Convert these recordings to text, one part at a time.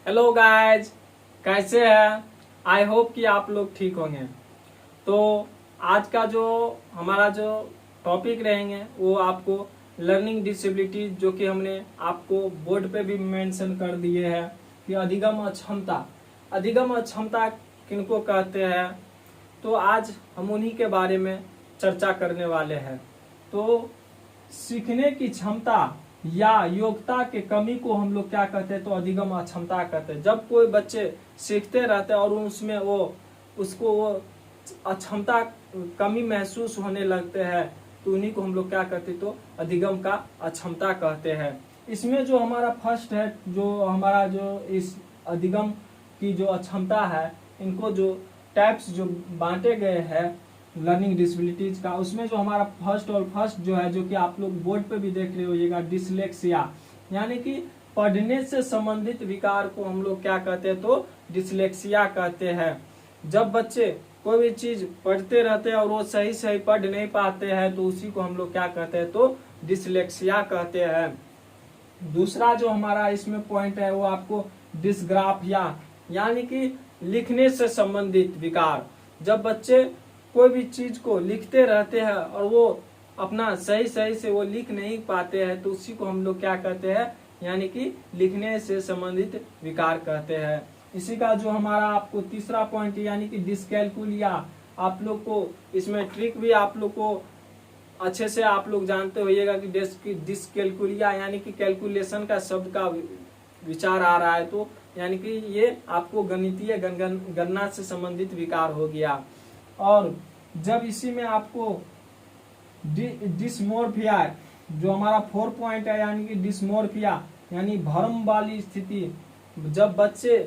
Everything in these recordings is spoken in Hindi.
हेलो गाइज, कैसे हैं? आई होप कि आप लोग ठीक होंगे। तो आज का जो हमारा जो टॉपिक रहेंगे वो आपको लर्निंग डिसेबिलिटी, जो कि हमने आपको बोर्ड पे भी मेंशन कर दिए हैं कि अधिगम अक्षमता किनको कहते हैं। तो आज हम उन्हीं के बारे में चर्चा करने वाले हैं। तो सीखने की क्षमता या योग्यता के कमी को हम लोग क्या कहते हैं? तो अधिगम अक्षमता कहते हैं। जब कोई बच्चे सीखते रहते हैं और उसमें उसको अक्षमता कमी महसूस होने लगते हैं, तो उन्हीं को हम लोग क्या कहते हैं? तो अधिगम का अक्षमता कहते हैं। इसमें जो हमारा फर्स्ट है, जो हमारा जो इस अधिगम की जो अक्षमता है, इनको जो टाइप्स जो बांटे गए हैं लर्निंग डिसेबिलिटीज का, उसमें जो हमारा फर्स्ट जो है, जो कि आप लोग बोर्ड पे भी देख रहे होइएगा, डिसलेक्सिया, यानी कि पढ़ने से संबंधित विकार को हम लोग क्या कहते हैं? तो डिसलेक्सिया कहते हैं। जब बच्चे कोई भी चीज पढ़ते रहते हैं और वो सही पढ़ नहीं पाते हैं, तो उसी को हम लोग क्या कहते हैं? तो डिसलेक्सिया कहते हैं। दूसरा जो हमारा इसमें पॉइंट है वो आपको डिस्ग्राफिया, यानी कि लिखने से संबंधित विकार। जब बच्चे कोई भी चीज को लिखते रहते हैं और वो अपना सही से वो लिख नहीं पाते हैं, तो उसी को हम लोग क्या कहते हैं? यानी कि लिखने से संबंधित विकार कहते हैं। इसी का जो हमारा आपको तीसरा पॉइंट यानी कि डिस्कैलकुलिया, आप लोग को इसमें ट्रिक भी आप लोग को अच्छे से आप लोग जानते होइएगा कि डिस्कैलकुलिया यानी कि कैलकुलेशन का शब्द का विचार आ रहा है, तो यानी कि ये आपको गणितीय गणना से संबंधित विकार हो गया। और जब इसी में आपको डिस्मोर्फिया, जो हमारा 4 पॉइंट है, यानी कि डिस्मोर्फिया यानी भ्रम वाली स्थिति। जब बच्चे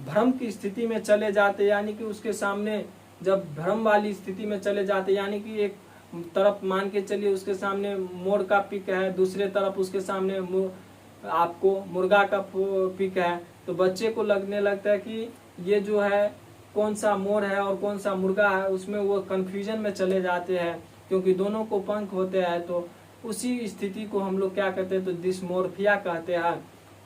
भ्रम की स्थिति में चले जाते, यानी कि उसके सामने जब भ्रम वाली स्थिति में चले जाते, यानी कि एक तरफ मान के चलिए उसके सामने मोर का पिक है, दूसरे तरफ उसके सामने आपको मुर्गा का पिक है, तो बच्चे को लगने लगता है कि ये जो है कौन सा मोर है और कौन सा मुर्गा है, उसमें वो कंफ्यूजन में चले जाते हैं, क्योंकि दोनों को पंख होते हैं। तो उसी स्थिति को हम लोग क्या कहते हैं? तो डिस्मोर्फिया कहते हैं।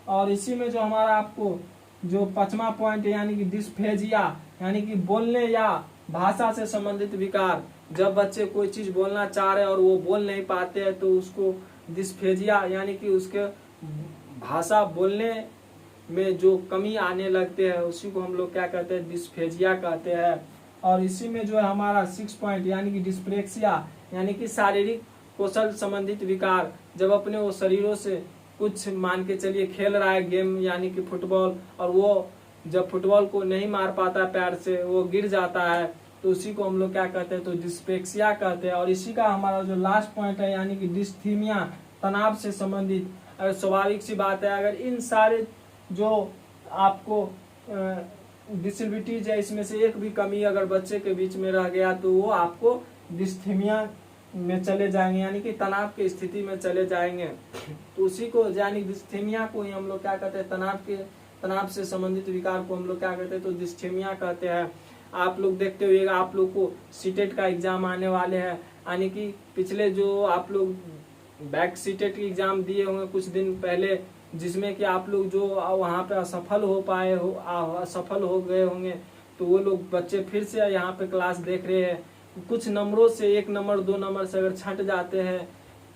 और इसी में जो हमारा आपको जो 5वां पॉइंट है, यानी कि डिस्फेजिया, यानी कि बोलने या भाषा से संबंधित विकार। जब बच्चे कोई चीज बोलना चाह रहे हैं और वो बोल नहीं पाते हैं, तो उसको डिस्फेजिया यानी कि उसके भाषा बोलने में जो कमी आने लगते हैं, उसी को हम लोग क्या कहते हैं? डिस्फेजिया कहते हैं। और इसी में जो है हमारा 6 पॉइंट यानी कि डिस्प्रेक्सिया, यानी कि शारीरिक कौशल संबंधित विकार। जब अपने वो शरीरों से कुछ मान के चलिए खेल रहा है गेम, यानी कि फुटबॉल, और वो जब फुटबॉल को नहीं मार पाता पैर से, वो गिर जाता है, तो उसी को हम लोग क्या कहते हैं? तो डिस्पेक्सिया कहते हैं। और इसी का हमारा जो लास्ट पॉइंट है, यानी कि डिस्थीमिया, तनाव से संबंधित। अगर स्वाभाविक सी बात है, अगर इन सारे जो आपको डिसेबिलिटीज है, इसमें से एक भी कमी अगर बच्चे के बीच में रह गया, तो वो आपको डिस्थीमिया में चले जाएंगे, यानी कि तनाव की स्थिति में चले जाएंगे। तो उसी को यानी डिस्थीमिया को ही हम लोग क्या कहते हैं? तनाव से संबंधित विकार को हम लोग क्या कहते हैं? तो डिस्थीमिया कहते हैं। आप लोग देखते हुएगा, आप लोग को सीटेट का एग्जाम आने वाले हैं, यानी कि पिछले जो आप लोग बैक सीटेट की एग्जाम दिए होंगे कुछ दिन पहले, जिसमें कि आप लोग जो वहाँ पे असफल हो गए होंगे, तो वो लोग बच्चे फिर से यहाँ पे क्लास देख रहे हैं। कुछ नंबरों से 1 नंबर 2 नंबर से अगर छट जाते हैं,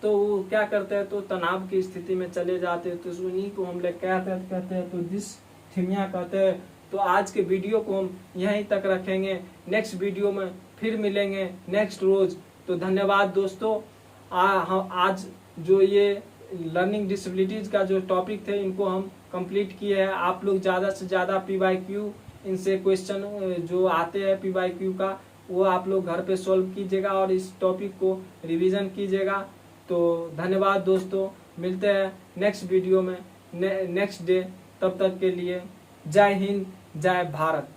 तो वो क्या करते हैं? तो तनाव की स्थिति में चले जाते हैं। तो उन्हीं को हम लोग कहते हैं तो डिस्थीमिया कहते हैं। तो आज के वीडियो को हम यहीं तक रखेंगे, नेक्स्ट वीडियो में फिर मिलेंगे नेक्स्ट रोज। तो धन्यवाद दोस्तों। आज जो ये लर्निंग डिसेबिलिटीज का जो टॉपिक थे, इनको हम कंप्लीट किए हैं। आप लोग ज्यादा से ज्यादा PYQ इनसे क्वेश्चन जो आते हैं PYQ का, वो आप लोग घर पे सॉल्व कीजिएगा और इस टॉपिक को रिवीजन कीजिएगा। तो धन्यवाद दोस्तों, मिलते हैं नेक्स्ट वीडियो में नेक्स्ट डे। तब तक के लिए जय हिंद, जय भारत।